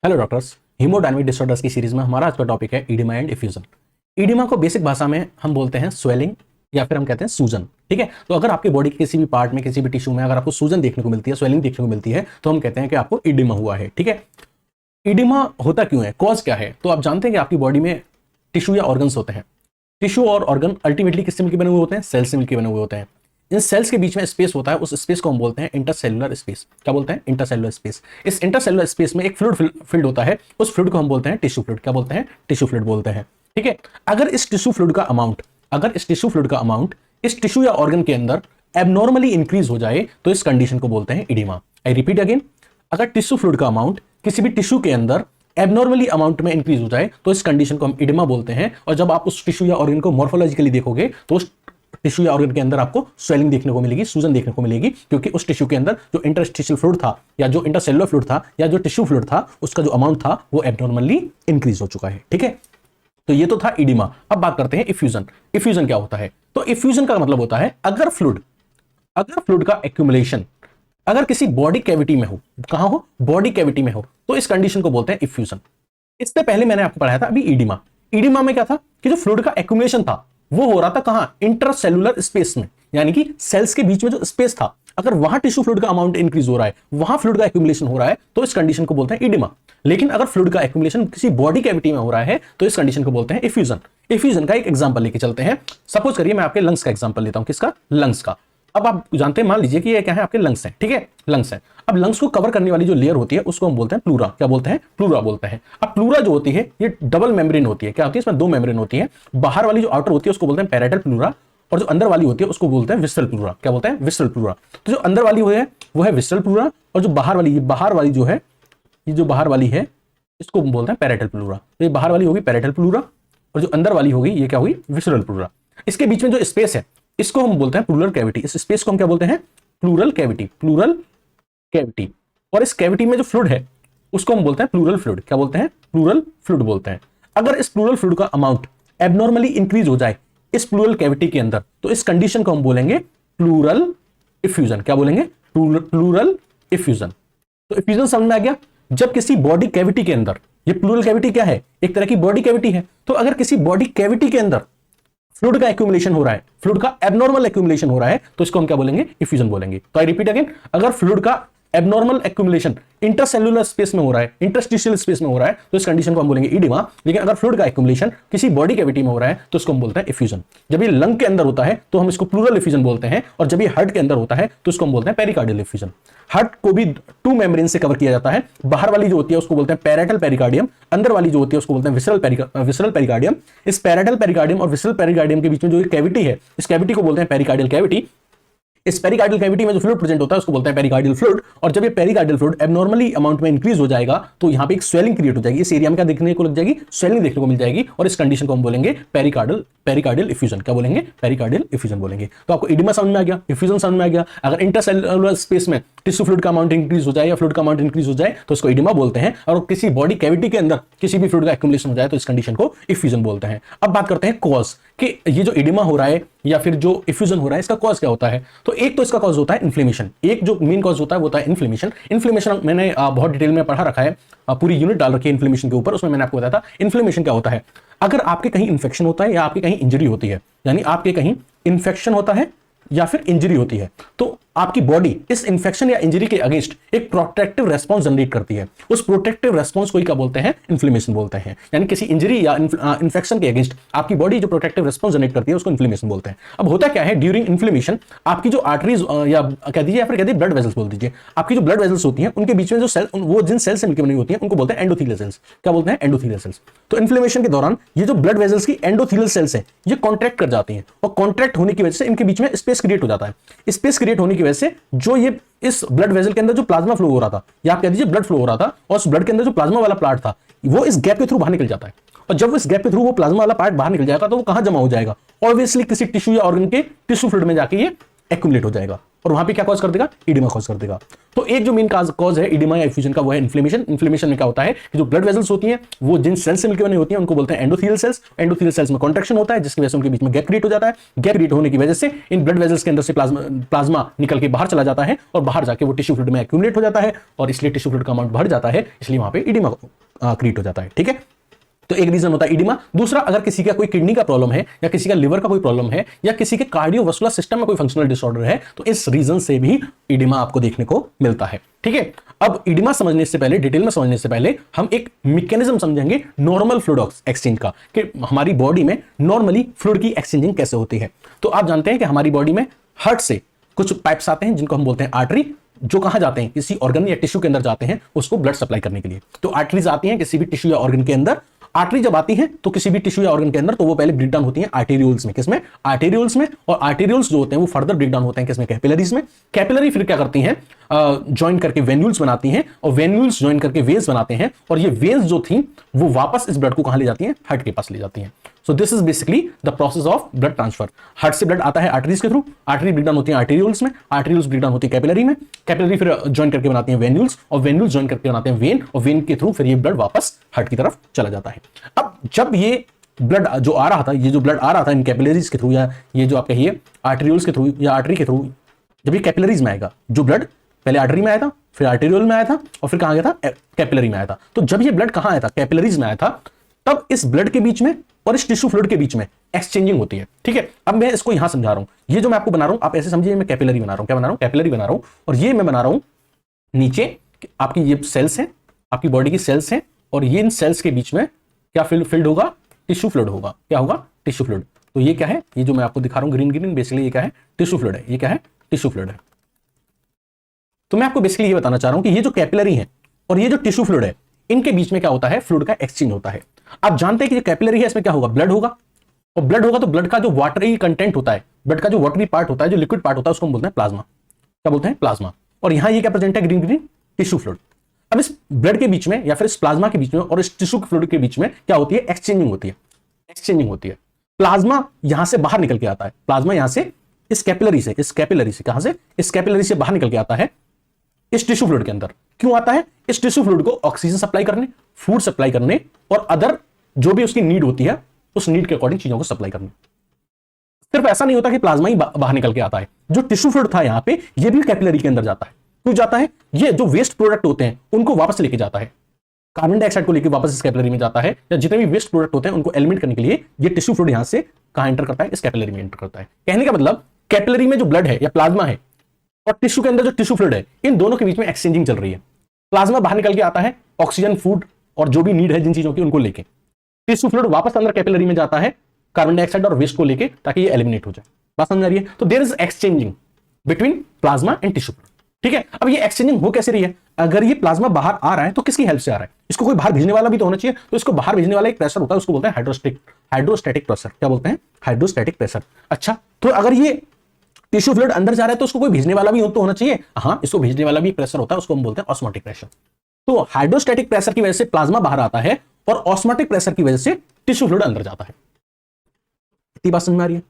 Hello doctors, haemodynamic disorders की series में हमारा आज का टॉपिक है इडिमा एंड इफ्यूजन। इडिमा को बेसिक भाषा में हम बोलते हैं स्वेलिंग या फिर हम कहते हैं सूजन। ठीक है, तो अगर आपकी बॉडी के किसी भी पार्ट में, किसी भी टिश्यू में अगर आपको सूजन देखने को मिलती है, स्वेलिंग देखने को मिलती है, तो हम कहते हैं कि आपको इडिमा हुआ है। ठीक है, इडिमा होता क्यों है, कॉज क्या है? तो आप जानते हैं कि आपकी बॉडी में टिश्यू या ऑर्गन्स होते हैं। टिश्यू और ऑर्गन अल्टीमेटली किससे मिलकर बने हुए होते हैं? सेल से मिलकर बने हुए होते हैं। इन सेल्स के बीच में स्पेस होता है, उस स्पेस को हम बोलते हैं इंटरसेलुलर स्पेस। क्या बोलते हैं? Intercellular space. इस इंटरसेलुलर स्पेस में एक फ्लूइड फील्ड होता है, उस फ्लूइड को हम बोलते हैं टिश्यू फ्लूइड। क्या बोलते हैं? टिश्यू फ्लूइड बोलते हैं। ठीक है, अगर इस टिश्यू फ्लूइड का अमाउंट इस टिश्यू या ऑर्गन के अंदर एबनॉर्मली इंक्रीज हो जाए तो इस कंडीशन को बोलते हैं इडिमा। आई रिपीट अगेन, अगर टिश्यू फ्लूइड का अमाउंट किसी भी टिश्यू के अंदर एबनॉर्मली अमाउंट में इंक्रीज हो जाए तो इस कंडीशन को हम इडिमा बोलते हैं। और जब आप उस टिश्यू या ऑर्गन को मॉर्फोलॉजिकली देखोगे तो उस टिश्यू या ऑर्गन के अंदर आपको स्वेलिंग देखने को मिलेगी, सूजन देखने को मिलेगी, क्योंकि उस टिश्यू के अंदर जो इंटरस्टिशियल फ्लूइड था या जो इंटरसेलुलर फ्लूइड था या जो टिश्यू फ्लूइड था, उसका जो अमाउंट था वो एबनॉर्मली इंक्रीज हो चुका है। ठीक है, तो ये तो था इडिमा। अब बात करते हैं इफ्यूजन। इफ्यूजन क्या होता है? तो इफ्यूजन का मतलब होता है अगर फ्लूइड का एक्यूमुलेशन अगर किसी बॉडी कैविटी में हो, कहां हो? बॉडी कैविटी में हो, तो इस कंडीशन को बोलते हैं इफ्यूजन। इससे पहले मैंने आपको पढ़ाया था अभी इडिमा। इडिमा में क्या था कि जो फ्लूइड का एक्यूमुलेशन था वो हो रहा था कहां? इंटरसेलुलर स्पेस में, यानी कि सेल्स के बीच में जो स्पेस था, अगर वहां टिश्यू फ्लूइड का अमाउंट इंक्रीज हो रहा है, वहां फ्लूइड का एक्यूमुलेशन हो रहा है, तो इस कंडीशन को बोलते हैं इडिमा। लेकिन अगर फ्लूइड का एक्यूमुलेशन किसी बॉडी कैविटी में हो रहा है तो इस कंडीशन को बोलते हैं इफ्यूजन। इफ्यूजन का एक एग्जांपल लेके चलते हैं। सपोज करिए मैं आपके लंग्स का एग्जांपल लेता हूं। किसका? लंग्स का। अब आप जानते हैं, मान लीजिए कि ये क्या है? आपके लंग्स हैं। ठीक है, लंग्स है। अब लंग्स को कवर करने वाली जो लेयर होती है उसको हम बोलते हैं प्लूरा। क्या बोलते हैं? प्लूरा बोलते हैं। अब प्लूरा जो होती है ये डबल मेम्ब्रेन होती है। क्या होती है? इसमें दो मेम्ब्रेन होती है। बाहर वाली जो आउटर होती है उसको बोलते हैं पैराइटल प्लूरा, और जो अंदर वाली होती है उसको बोलते हैं विस्ट्रल प्लूरा। क्या बोलते हैं? विस्ट्रल प्लूरा। तो जो अंदर वाली है वो है विस्ट्रल प्लूरा, और जो बाहर वाली जो है, ये जो बाहर वाली है इसको हम बोलते हैं पैराइटल प्लूरा। तो ये बाहर वाली होगी पैराइटल प्लूरा, और जो अंदर वाली होगी ये क्या हुई? विस्ट्रल प्लूरा। इसके बीच में जो स्पेस है इसको हम बोलते हैं प्लूरल कैविटी। इस स्पेस को हम क्या बोलते हैं? Pleural cavity. Pleural cavity. और इस कैविटी में जो फ्लूइड है उसको हम बोलते हैं प्लूरल फ्लूइड। क्या बोलते हैं? प्लूरल फ्लूइड बोलते हैं। अगर इस प्लूरल फ्लूइड का अमाउंट एबनॉर्मली इंक्रीज हो जाए इस प्लूरल कैविटी के अंदर तो इस कंडीशन को हम बोलेंगे प्लूरल इफ्यूजन। क्या बोलेंगे? Pleural effusion. तो इफ्यूजन समझ में आ गया? जब किसी बॉडी कैविटी के अंदर, ये प्लूरल कैविटी क्या है? एक तरह की बॉडी कैविटी है। तो अगर किसी बॉडी कैविटी के अंदर फ्लूइड का एक्यूमुलेशन हो रहा है, फ्लूइड का एबनॉर्मल एक्यूमुलेशन हो रहा है, तो इसको हम क्या बोलेंगे? इफ्यूजन बोलेंगे। तो आई रिपीट अगेन, अगर फ्लूइड का एबनॉर्मल एक्यूमुलेशन इंटरसेलुलर स्पेस में हो रहा है, इंटरस्टिशियल स्पेस में हो रहा है, तो इस कंडीशन को हम बोलेंगे इडिमा। लेकिन अगर फ्लूइड का एक्यूमुलेशन किसी बॉडी कैविटी में हो रहा है तो इसको हम बोलते हैं इफ्यूजन। जब ये लंग के अंदर होता है तो हम इसको प्लूरल इफ्यूजन बोलते हैं, और जब ये हार्ट के अंदर होता है तो इसको हम बोलते हैं पेरिकार्डियल इफ्यूजन। हार्ट को भी टू मेम्ब्रेन से कवर किया जाता है। बाहर वाली जो होती है उसको बोलते हैं पैराइटल पेरिकार्डियम, अंदर वाली जो होती है उसको बोलते हैं विसरल पेरिकार्डियम। इस पैराइटल पेरिकार्डियम और विसरल पेरिकार्डियम के बीच में जो कैविटी है, इस कैविटी को बोलते हैं पेरिकार्डियल कैविटी। इस पेरिकार्डियल कैविटी में जो फ्लूइड प्रेजेंट होता है उसको बोलते हैं पेरिकार्डियल फ्लूइड। और जब ये पेरिकार्डियल फ्लूइड एबनॉर्मली अमाउंट में इंक्रीज हो जाएगा तो यहां पे एक स्वेलिंग क्रिएट हो जाएगी। इस एरिया में क्या देखने को लग जाएगी? स्वेलिंग देखने को मिल जाएगी, और इस कंडीशन को हम बोलेंगे पेरिकार्डियल इफ्यूजन। क्या बोलेंगे? पेरिकार्डियल इफ्यूजन बोलेंगे। तो आपको इडिमा समझ में आ गया, इफ्यूजन समझ में आ गया। अगर इंटरसेलुलर स्पेस में टिश्यू फ्लूइड का अमाउंट इंक्रीज हो जाए या फ्लूइड का अमाउंट इंक्रीज हो जाए तो इसको इडिमा बोलते हैं, और किसी बॉडी कैविटी के अंदर किसी भी फ्लूइड का एक्यूमुलेशन हो जाए तो इस कंडीशन को इफ्यूजन बोलते हैं। अब बात करते हैं कॉज, कि ये जो इडिमा हो रहा है या फिर जो इफ्यूजन हो रहा है इसका कॉज क्या होता है? तो एक तो इसका कॉज होता है इन्फ्लेमेशन। एक जो मेन कॉज होता है वो होता है इन्फ्लेमेशन। इन्फ्लेमेशन मैंने बहुत डिटेल में पढ़ा रखा है, पूरी यूनिट डाल रखी है इन्फ्लेमेशन के ऊपर। उसमें मैंने आपको बताया था इन्फ्लेमेशन क्या होता है। अगर आपके कहीं इन्फेक्शन होता है या आपकी कहीं इंजरी होती है, यानी आपके कहीं इन्फेक्शन होता है या फिर इंजरी होती है, तो आपकी बॉडी इस इंफेक्शन या इंजरी के अगेंस्ट एक प्रोटेक्टिव रेस्पॉन्स जनरेट करती है। उस प्रोटेक्टिव रेस्पॉन्स को ही क्या बोलते हैं? इन्फ्लेमेशन बोलते हैं। यानी किसी इंजरी या इन्फेक्शन के अगेंस्ट आपकी बॉडी जो प्रोटेक्टिव रेस्पॉन्स जनरेट करती है उसको इन्फ्लेमेशन बोलते हैं। अब होता क्या है, ड्यूरिंग इन्फ्लेमेशन आपकी जो आर्टरीज या कह दीजिए या फिर कह दीजिए ब्लड वेजल्स बोल दीजिए, आपकी जो ब्लड वेजल्स होती हैं उनके बीच में जो सेल, वो जिन सेल से मिलकर बनी होती है उनको बोलते हैं एंडोथेलियल सेल्स। क्या बोलते हैं? Endothelial cells. तो इन्फ्लेमेशन के दौरान ये जो ब्लड वेजल्स की एंडोथेलियल सेल्स है ये कॉन्ट्रैक्ट कर जाती हैं, और कॉन्ट्रैक्ट होने की वजह से इनके बीच में स्पेस क्रिएट हो जाता है। स्पेस क्रिएट होने की वजह से जो ये इस ब्लड वेजल के अंदर जो प्लाज्मा फ्लो हो रहा था, या आप कह दीजिए ब्लड फ्लो हो रहा था, और उस ब्लड के अंदर जो प्लाज्मा वाला पार्ट था वो इस गैप के थ्रू बाहर निकल जाता है। और जब इस गैप के थ्रू वो प्लाज्मा वाला पार्ट बाहर निकल जाएगा तो वो कहां जमा हो जाएगा? ऑब्वियसली किसी टिश्यू या ऑर्गन के टिश्यू फ्लूइड में जाके ये एक्यूमुलेट हो जाएगा, और वहां पे क्या कॉज कर देगा? इडिमा कॉज कर देगा। तो एक जो मेन कॉज है इडिमा या इफ्यूजन का वो है इन्फ्लेमेशन। इन्फ्लेमेशन में क्या होता है कि जो ब्लड वेजल्स होती हैं वो जिन सेल्स से मिलकर बनी होती हैं उनको बोलते हैं एंडोथेलियल सेल्स। एंडोथेलियल सेल्स में कॉन्ट्रैक्शन होता है जिसकी वजह से उनके बीच में गैप क्रिएट हो जाता है। गैप क्रिएट होने की वजह से इन ब्लड वेजल्स के अंदर से प्लाज्मा निकल के बाहर चला जाता है, और बाहर जाके वो टिश्यू फ्लूइड में एक्यूमुलेट हो जाता है, और इसलिए टिश्यू फ्लूइड का अमाउंट बढ़ जाता है, इसलिए वहां पे इडिमा क्रिएट हो जाता है। ठीक है, तो एक रीजन होता है इडिमा। दूसरा, अगर किसी का कोई किडनी का प्रॉब्लम है या किसी का लिवर का कोई प्रॉब्लम है या किसी के कार्डियोवास्कुलर सिस्टम में कोई फंक्शनल डिसऑर्डर है, तो इस रीजन से भी इडिमा आपको देखने को मिलता है। ठीक है, अब इडिमा समझने से पहले, डिटेल में समझने से पहले हम एक मैकेनिज्म समझेंगे नॉर्मल फ्लूइड एक्सचेंज का, कि हमारी बॉडी में नॉर्मली फ्लूइड की एक्सचेंजिंग कैसे होती है। तो आप जानते हैं कि हमारी बॉडी में हार्ट से कुछ पाइप्स आते हैं जिनको हम बोलते हैं आर्टरी, जो कहां जाते हैं, किसी ऑर्गन या टिश्यू के अंदर जाते हैं उसको ब्लड सप्लाई करने के लिए। तो आर्टरीज आती हैं किसी भी टिश्यू या ऑर्गन के अंदर। आर्टरी जब आती है तो किसी भी टिश्यू या ऑर्गन के अंदर, तो वो पहले ब्रेक डाउन होती है आर्टेरियोल्स में। किसमें? आर्टेरियोल्स में। और आर्टेरियोल्स जो होते हैं वो फर्दर ब्रेक डाउन होते हैं किसमें? कैपिलरीज में। कैपिलरी फिर क्या करती हैं? ज्वाइन करके वेन्यूल्स बनाती हैं, और वेन्यूल्स ज्वाइन करके वेन्स बनाते हैं, और ये वेन्स जो थी वो वापस इस ब्लड को कहां ले जाती हैं? हार्ट के पास ले जाती हैं। So this is basically the process of blood transfer. Heart से ब्लड आता है आर्टरीज के थ्रू, आर्टरी ब्रेक डाउन होती है आर्टेरियोल्स में, आर्टेरियोल्स ब्रेक डाउन होती है कैपिलरी में, कैपिलरी फिर ज्वाइन करके बनाती हैं वेन्यूल्स, और वेन्यूल्स ज्वाइन करके बनाते हैं वेन, और वेन के थ्रू फिर ये ब्लड वापस हार्ट की तरफ चला जाता है। अब जब ये ब्लड जो आ रहा था, ये जो ब्लड आ रहा था इन कैपिलरीज के थ्रू, या ये जो आप कहिए आर्टेरियोल्स के थ्रू या आर्टरी के थ्रू, जब ये कैपिलरीज में आएगा, जो ब्लड पहले आर्टरी में आया था, फिर आर्टेरियोल में आया था, और फिर कहां गया था? कैपिलरी में आया था। तो जब ये ब्लड कहां आया था? कैपिलरीज में आया था। तब इस ब्लड के बीच में और इस टिश्यू फ्लूइड के बीच में एक्सचेंजिंग होती है। ठीक है, अब मैं इसको यहां समझा रहा हूं। ये जो मैं आपको बना रहा हूं, आप ऐसे समझिए मैं कैपिलरी बना रहा हूं। क्या बना रहा हूं? कैपिलरी बना रहा हूं। और ये मैं बना रहा हूं नीचे आपकी ये सेल्स हैं, आपकी बॉडी की सेल्स हैं, और ये इन सेल्स के बीच में क्या फिल्ड होगा? टिश्यू फ्लूइड होगा। क्या होगा? Tissue fluid. तो ये क्या है? ये जो मैं आपको दिखा रहा हूं ग्रीन ग्रीन, बेसिकली ये क्या है? टिश्यू फ्लूइड है। ये क्या है? टिश्यू फ्लूइड है। तो मैं आपको बेसिकली ये बताना चाह रहा हूं कि ये जो कैपिलरी है और ये जो टिश्यू फ्लूइड है, इनके बीच में क्या होता है? फ्लूइड का एक्सचेंज होता है। आप जानते हैं कि जो कैपिलरी है इसमें क्या होगा? ब्लड होगा, और ब्लड होगा तो ब्लड का जो वाटरी कंटेंट होता है, ब्लड का जो वाटरी पार्ट होता है, जो लिक्विड पार्ट होता है, उसको हम बोलते हैं प्लाज्मा। क्या बोलते हैं? प्लाज्मा। और यहां ये क्या प्रेजेंट है? Green green tissue fluid. अब इस ब्लड के बीच में या फिर इस प्लाज्मा के बीच में और इस टिश्यू फ्लूइड के बीच में क्या होती है? एक्सचेंजिंग होती है। एक्सचेंजिंग होती है। प्लाज्मा यहां से बाहर निकल के आता है। प्लाज्मा यहां से इस कैपिलरी से कहां से? इस कैपिलरी से बाहर निकल के आता है इस टिश्यू फ्लूइड के अंदर। क्यों आता है? इस टिश्यू फ्लूइड को ऑक्सीजन सप्लाई करने, फूड सप्लाई करने, और अदर जो भी उसकी नीड होती है उस नीड के अकॉर्डिंग चीजों को सप्लाई करने। सिर्फ ऐसा नहीं होता कि प्लाज्मा ही बाहर निकल के आता है, जो टिश्यू फ्लूइड था यहां पे, ये भी कैपिलरी के अंदर जाता है। क्यों जाता है? ये जो वेस्ट प्रोडक्ट होते हैं उनको वापस लेके जाता है। कार्बन डाइऑक्साइड को लेकर वापस इस कैपिलरी में जाता है, या जितने भी वेस्ट प्रोडक्ट होते हैं उनको एलिमिनेट करने के लिए ये टिश्यू फ्लूइड यहां से कहां एंटर करता है? इस कैपिलरी में एंटर करता है। कहने का मतलब कैपिलरी में जो ब्लड है या प्लाज्मा है और टिश्यू के अंदर जो टिश्यू फ्लूइड है, इन दोनों के बीच में एक्सचेंजिंग चल रही है। प्लाज्मा बाहर निकल के आता है ऑक्सीजन, फूड और जो भी नीड है जिन चीजों की, उनको लेके। टिश्यू फ्लूइड वापस अंदर कैपिलरी में जाता है कार्बन डाइऑक्साइड और वेस्ट को लेके, ताकि ये एलिमिनेट हो जाए। बात समझ आ रही है? तो there is exchanging between plasma and tissue fluid. ठीक है, अब ये एक्सचेंजिंग हो कैसे रही है? अगर ये प्लाज्मा बाहर आ रहा है तो किसकी हेल्प से आ रहा है? इसको कोई बाहर भेजने वाला भी तो होना चाहिए। तो इसको बाहर भेजने वाला एक प्रेशर होता है, उसको बोलते हैं हाइड्रोस्टैटिक प्रेशर। क्या बोलते हैं? Hydrostatic pressure. अच्छा, तो अगर ये टिश्यू फ्लूइड अंदर जा रहा है तो उसको कोई भेजने वाला भी तो होना चाहिए। हाँ, इसको भेजने वाला भी एक प्रेशर होता है, उसको हम बोलते हैं ऑस्मोटिक प्रेशर। तो हाइड्रोस्टैटिक प्रेशर की वजह से प्लाज्मा बाहर आता है, और ऑस्मोटिक प्रेशर की वजह से टिश्यू फ्लूइड अंदर जाता है। इतनी बात समझ में आ रही है?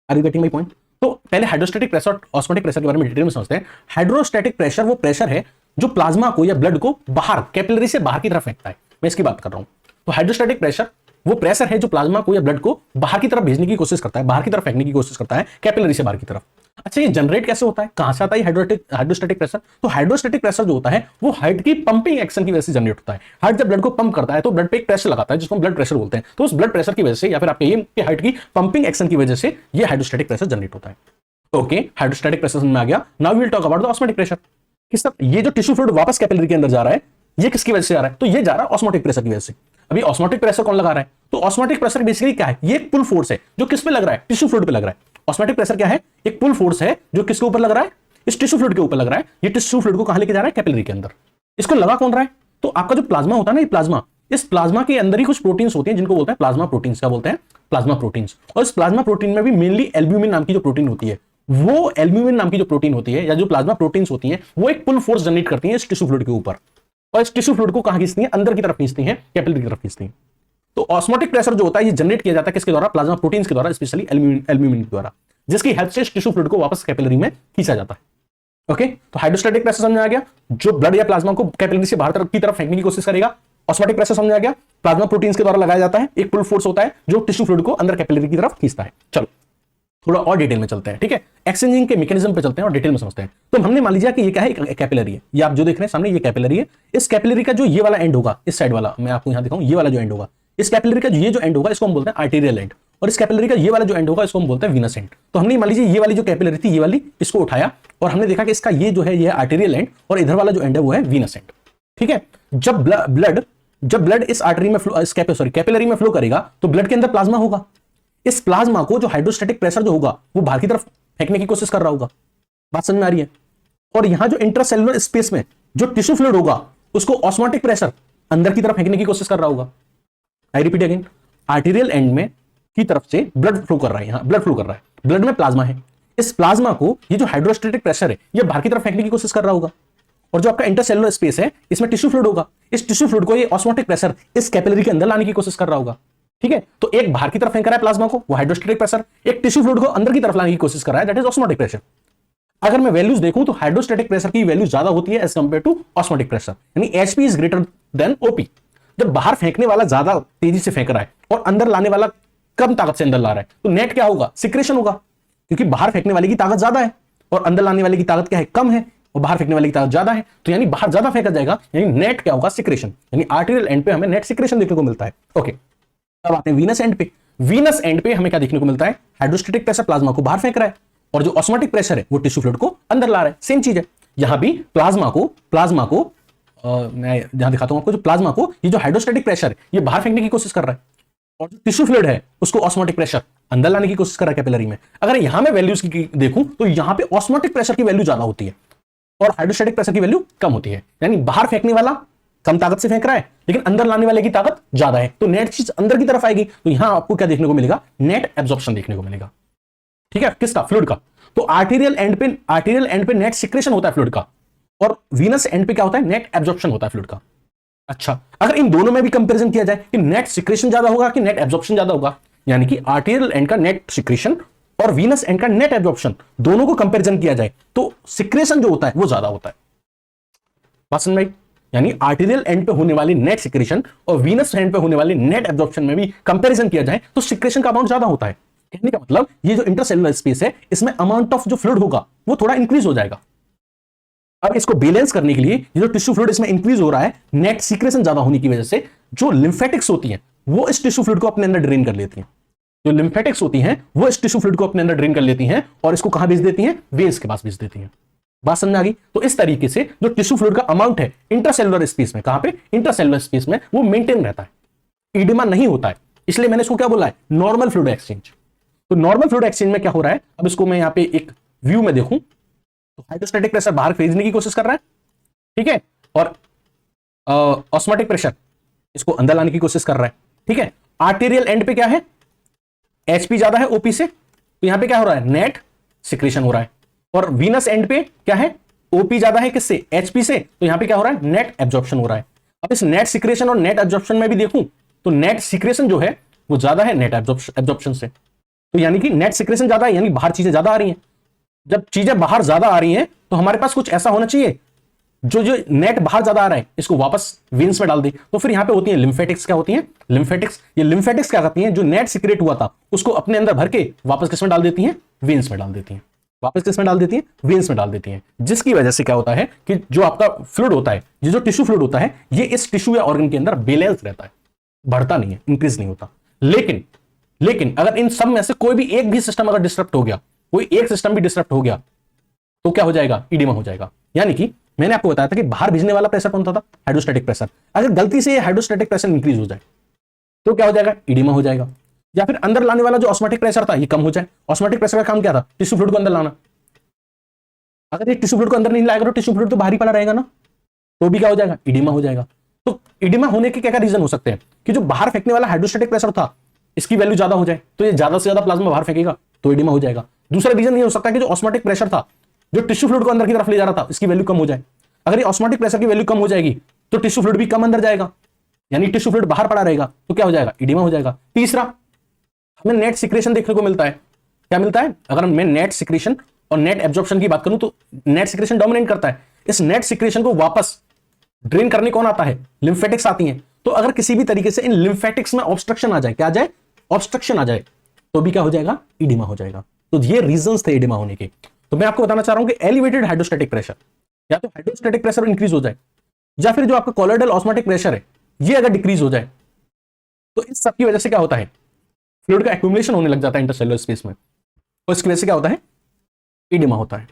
Are you getting my point? तो पहले हाइड्रोस्टैटिक प्रेशर और ऑस्मोटिक प्रेशर के बारे में डिटेल में समझते हैं। हाइड्रोस्टैटिक प्रेशर वो प्रेशर है जो प्लाज्मा को या ब्लड को बाहर कैपिलरी से बाहर की तरफ फेंकता है। मैं इसकी बात कर रहा हूं। तो हाइड्रोस्टैटिक प्रेशर वो प्रेशर है जो प्लाज्मा को या ब्लड को बाहर की तरफ भेजने की कोशिश करता है, बाहर की तरफ फेंकने की कोशिश करता है, कैपिलरी से बाहर की तरफ। अच्छा, ये जनरेट कैसे होता है? कहां से आता है हाइड्रोस्टैटिक प्रेशर? तो हाइड्रोस्टैटिक प्रेशर जो होता है वो हार्ट की पंपिंग एक्शन की वजह से जनरेट होता है। हार्ट जब ब्लड को पंप करता है तो ब्लड पे एक प्रेशर लगाता है जिसको ब्लड प्रेशर बोलते हैं। तो उस ब्लड प्रेशर की वजह से, या फिर आप कहिए कि हार्ट की पंपिंग एक्शन की वजह से, ये हाइड्रोस्टैटिक प्रेशर जनरेट होता है। ओके, हाइड्रोस्टैटिक प्रेशर में आ गया। Now we will talk about the osmotic pressure. किस तरह ये जो टिश्यू फ्लूइड वापस कैपिलरी के अंदर जा रहा है, ये किसकी वजह से आ रहा है? तो ये जा रहा है ऑस्मोटिक प्रेशर की वजह से। अभी ऑस्मोटिक प्रेशर कौन लगा रहा है? तो ऑस्मोटिक प्रेशर बेसिकली क्या है? ये एक पुल फोर्स है जो किस पे लग रहा है? टिश्यू फ्लूइड पे लग रहा है। ऑस्मोटिक प्रेशर क्या है? एक पुल फोर्स है जो किसके ऊपर लग रहा है? इस टिश्यू फ्लूइड के ऊपर लग रहा है। ये टिश्यू फ्लूइड को कहां लेके जा रहा है? कैपिलरी के अंदर। इसको लगा कौन रहा है? तो आपका जो प्लाज्मा होता है ना, ये प्लाज्मा, इस प्लाज्मा के अंदर ही कुछ प्रोटीन्स होती हैं जिनको बोलते हैं प्लाज्मा प्रोटीन्स। क्या बोलते हैं? Plasma proteins. और इस प्लाज्मा प्रोटीन में भी मेनली एल्ब्यूमिन नाम की जो प्रोटीन होती है, वो एल्ब्यूमिन नाम की जो प्रोटीन होती है या जो प्लाज्मा प्रोटीन्स होती हैं, वो एक पुल फोर्स जनरेट करती हैं इस टिश्यू फ्लूइड के ऊपर, और इस टिश्यू फ्लूइड को कहां खींचती हैं? अंदर की तरफ खींचती हैं, कैपिलरी की तरफ खींचती हैं। तो ऑस्मोटिक प्रेशर जो होता है ये जनरेट किया जाता है किसके द्वारा? प्लाज्मा प्रोटीन्स के द्वारा, स्पेशली एल्ब्यूमिन के द्वारा, जिसकी हेल्प से टिश्यू फ्लूइड को वापस कैपिलरी में खींचा जाता है। ओके, तो हाइड्रोस्टैटिक प्रेशर समझ में आ गया, जो ब्लड या प्लाज्मा को कैपिलरी से बाहर की तरफ फेंकने की कोशिश करेगा। ऑस्मोटिक प्रेशर समझ आ गया, प्लाज्मा प्रोटीन्स के द्वारा लगाया जाता है, एक पुल फोर्स होता है जो टिश्यू फ्लूइड को अंदर कैपिलरी की तरफ खींचता है। चलो थोड़ा और डिटेल में चलते हैं, ठीक है, एक्सचेंजिंग के मैकेनिज्म पे चलते हैं और डिटेल में समझते हैं। तो हमने मान लीजिए कि ये क्या है, कैपिलरी है, ये आप जो देख रहे हैं सामने, ये कैपिलरी है। इस कैपिलरी का जो ये वाला एंड होगा, इस साइड वाला मैं आपको यहां दिखाऊं, ये वाला जो एंड होगा, इस कैपिलरी का ये जो एंड होगा इसको हम बोलते हैं आर्टेरियल एंड, और इस कैपिलरी का ये वाला जो एंड होगा इसको हम बोलते हैं वीनस एंड। तो हमने मान लीजिए ये वाली जो कैपिलरी थी, ये वाली, इसको उठाया और हमने देखा कि इसका ये जो है ये आर्टेरियल एंड और इधर वाला जो एंड है वो है वीनस एंड, ठीक है। जब ब्लड इस आर्टरी में कैपिलरी में फ्लो करेगा तो ब्लड के अंदर प्लाज्मा होगा। इस प्लाज्मा को जो हाइड्रोस्टैटिक प्रेशर जो होगा वो बाहर की तरफ फेंकने की कोशिश कर रहा होगा, बात समझ में आ रही है। और यहां जो इंट्रासेलुलर स्पेस में जो टिश्यू फ्लूइड होगा उसको ऑस्मोटिक प्रेशर अंदर की तरफ फेंकने की कोशिश कर रहा होगा। I repeat again, arterial end में की तरफ से ब्लड फ्लो कर रहा है, यहां ब्लड फ्लो कर रहा है, ब्लड में प्लाज्मा है। इस प्लाज्मा को ये जो हाइड्रोस्टैटिक प्रेशर है ये बाहर की तरफ फेंकने की कोशिश कर रहा होगा। और जो आपका इंटरसेलुलर स्पेस है इसमें टिश्यू फ्लूइड होगा, इस टिश्यू फ्लूइड को ये ऑस्मोटिक प्रेशर इस कैपिलरी के अंदर लाने की कोशिश कर रहा होगा, ठीक है। तो एक बाहर की तरफ फेंक रहा है प्लाज्मा को, वो हाइड्रोस्टैटिक प्रेशर, एक टिश्यू फ्लूइड को अंदर की तरफ लाने की कोशिश कर रहा है, दैट इज ऑस्मोटिक प्रेशर। अगर मैं वैल्यूज देखूं तो हाइड्रोस्टैटिक प्रेशर की वैल्यू ज्यादा होती है as compare to osmotic pressure, यानी HP is greater than OP. जब बाहर फेंकने वाला ज्यादा तेजी से फेंक रहा है और अंदर लाने वाला कम ताकत से अंदर ला रहा है, तो नेट क्या होगा, सिक्रेशन होगा, क्योंकि बाहर फेंकने वाले की ताकत ज्यादा है और अंदर लाने वाले की ताकत क्या है, कम है, और बाहर फेंकने वाले की ताकत ज्यादा है, तो यानी बाहर ज्यादा फेंका जाएगा, यानी नेट क्या होगा, सिक्रेशन। यानी आर्टेरियल एंड पे हमें नेट सिक्रेशन देखने को मिलता है। ओके, अब आते हैं वीनस एंड पे। वीनस एंड पे हमें क्या देखने को मिलता है, हाइड्रोस्टैटिक प्रेशर प्लाज्मा को बाहर फेंक रहा है और जो ऑस्मोटिक प्रेशर है वो टिश्यू फ्लूइड को अंदर ला रहा है। सेम चीज है यहां भी, प्लाज्मा को मैं यहां दिखाता हूं आपको, जो प्लाज्मा को ये जो हाइड्रोस्टैटिक प्रेशर है ये बाहर फेंकने की कोशिश कर रहा है और जो टिश्यू फ्लूइड है उसको ऑस्मोटिक प्रेशर अंदर लाने की कोशिश कर रहा है कैपिलरी में। अगर यहां मैं वैल्यूज की देखूं तो यहां पे ऑस्मोटिक प्रेशर की वैल्यू ज्यादा होती है और हाइड्रोस्टैटिक प्रेशर की वैल्यू कम होती है, यानी बाहर फेंकने वाला कम ताकत से फेंक रहा है लेकिन अंदर लाने वाले की ताकत ज्यादा है, तो नेट चीज अंदर की तरफ आएगी, तो यहां आपको क्या देखने को मिलेगा, नेट एब्जॉर्प्शन देखने को मिलेगा, ठीक है, किसका, फ्लूइड का। तो आर्टेरियल एंड पे नेट सिक्रेशन होता है फ्लूइड का और वीनस एंड पे क्या होता है, नेट एब्जॉर्प्शन होता है फ्लूइड का। अच्छा, अगर इन दोनों में भी कंपैरिजन किया जाए कि नेट सिक्रेशन ज्यादा होगा कि नेट एब्जॉर्प्शन ज्यादा होगा, यानी कि आर्टेरियल एंड का नेट सिक्रेशन और वीनस एंड का नेट एब्जॉर्प्शन दोनों को कंपैरिजन किया जाए तो सिक्रेशन जो होता है वो ज्यादा होता है, बात समझ में आई। यानी आर्टेरियल एंड पे होने वाली नेट सिक्रेशन और वीनस एंड पे होने वाली नेट एब्जॉर्प्शन में भी कंपैरिजन किया जाए तो सिक्रेशन का अमाउंट ज्यादा होता है। कहने का मतलब ये जो इंटरसेलुलर स्पेस है इसमें अमाउंट ऑफ जो फ्लूइड होगा वो थोड़ा इंक्रीज हो जाएगा। अब इसको बैलेंस करने के लिए ये जो टिश्यू फ्लूइड इसमें इंक्रीज हो रहा है, नेट सीक्रेशन ज्यादा होने की वजह से जो लिम्फेटिक्स होती हैं वो इस टिश्यू फ्लूइड को अपने अंदर ड्रेन कर लेती हैं, जो लिम्फेटिक्स होती हैं वो इस टिश्यू फ्लूइड को अपने अंदर ड्रेन कर लेती हैं और इसको कहां भेज देती हैं, वेन्स के पास भेज देती हैं। बात समझ आ गई। तो इस तरीके से जो टिश्यू फ्लूइड का अमाउंट है इंटरसेलुलर स्पेस में, कहां पे, इंटरसेलुलर स्पेस में, वो मेंटेन रहता है, इडिमा नहीं होता है। इसलिए मैंने इसको क्या बोला है, नॉर्मल फ्लूइड एक्सचेंज। तो नॉर्मल फ्लूइड एक्सचेंज में क्या हो रहा है, अब इसको मैं यहां पे एक व्यू में देखूं तो हाइड्रोस्टैटिक प्रेशर बाहर भेजने की कोशिश कर रहा है, ठीक है, और ऑस्मोटिक प्रेशर इसको अंदर लाने की कोशिश कर रहा है, ठीक है। आर्टेरियल एंड पे क्या है, एचपी ज्यादा है ओपी से, तो यहां पे क्या हो रहा है, नेट सिक्रेशन हो रहा है, और वीनस एंड पे क्या है, ओपी ज्यादा है किससे, एचपी से, तो यहां पे क्या हो रहा है, नेट एब्जॉर्प्शन हो रहा है। अब इस नेट सिक्रेशन और नेट एब्जॉर्प्शन में भी देखूं तो नेट सिक्रेशन जो है वो ज्यादा है नेट एब्जॉर्प्शन से, तो यानी कि नेट सिक्रेशन ज्यादा है, यानी बाहर चीजें ज्यादा आ रही हैं। जब चीजें बाहर ज्यादा आ रही हैं तो हमारे पास कुछ ऐसा होना चाहिए जो नेट बाहर ज्यादा आ रहा है इसको वापस वेन्स में डाल दे। तो फिर यहां पे होती है लिम्फेटिक्स, क्या होती है, लिम्फेटिक्स। ये लिम्फेटिक्स क्या करती हैं, जो नेट सिक्रेट हुआ था उसको अपने अंदर भर के वापस किस में डाल देती हैं, वेन्स में डाल देती हैं, वापस किस में डाल देती हैं, वेन्स में डाल देती हैं। जिसकी वजह से क्या होता है कि जो आपका फ्लूइड होता है, ये जो टिश्यू फ्लूइड होता है, ये इस टिश्यू या ऑर्गन के अंदर बैलेंस रहता है, बढ़ता नहीं है, इंक्रीज नहीं होता। लेकिन अगर इन सब में से कोई भी एक भी सिस्टम अगर डिस्टर्ब हो गया, कोई एक सिस्टम भी डिस्टर्ब हो गया तो क्या हो जाएगा, इडिमा हो जाएगा। यानी कि मैंने आपको बताया था कि बाहर भेजने वाला प्रेशर कौन था, हाइड्रोस्टैटिक प्रेशर। अगर गलती से हाइड्रोस्टैटिक प्रेशर इंक्रीज हो जाए तो क्या हो जाएगा, इडिमा हो जाएगा। या फिर अंदर लाने वाला जो ऑस्मोटिक प्रेशर था ये कम हो जाए। ऑस्मोटिक प्रेशर का काम क्या था, टिश्यू फ्लूइड को अंदर लाना। अगर ये टिश्यू फ्लूइड को अंदर नहीं लाएगा तो टिश्यू फ्लूइड तो बाहर ही पड़ा रहेगा ना, तो भी क्या हो जाएगा, इडिमा हो जाएगा। तो इडिमा होने के क्या क्या रीजन हो सकते हैं कि जो बाहर फेंकने वाला हाइड्रोस्टैटिक प्रेशर था इसकी वैल्यू ज्यादा हो जाए, तो ये ज्यादा से ज्यादा प्लाज्मा बाहर फेंकेगा तो इडिमा हो जाएगा। दूसरा रीजन ये हो सकता है कि जो ऑस्मोटिक प्रेशर था जो टिश्यू फ्लूइड को अंदर की तरफ ले जा रहा था इसकी वैल्यू कम हो जाए। अगर ये ऑस्मोटिक प्रेशर की वैल्यू कम हो जाएगी तो टिश्यू फ्लूइड भी कम अंदर जाएगा, यानी टिश्यू फ्लूइड बाहर पड़ा रहेगा तो क्या हो जाएगा, इडिमा हो जाएगा। तीसरा, हमें नेट सिक्रेशन देखने को मिलता है। क्या मिलता है, अगर मैं नेट सिक्रेशन और नेट एब्जॉर्प्शन की बात करूं तो नेट सिक्रेशन डोमिनेट करता है। इस नेट सिक्रेशन को वापस ड्रेन करने कौन आता है, लिम्फेटिक्स आती हैं। तो अगर किसी भी तरीके से इन लिम्फेटिक्स में ऑब्स्ट्रक्शन आ जाए, क्या आ जाए, ऑब्स्ट्रक्शन आ जाए, तो भी क्या हो जाएगा, इडिमा हो जाएगा। तो ये रीजंस थे एडिमा होने के। तो मैं आपको बताना चाह रहा हूं कि एलिवेटेड हाइड्रोस्टैटिक प्रेशर, या तो हाइड्रोस्टैटिक प्रेशर इंक्रीज हो जाए, या फिर जो आपका कॉलोइडल ऑस्मोटिक प्रेशर है ये अगर डिक्रीज हो जाए, तो इस सब की वजह से क्या होता है, फ्लूइड का एक्यूमुलेशन होने लग जाता है इंटरसेलुलर स्पेस में, और इसकी वजह से क्या होता है, एडिमा होता है।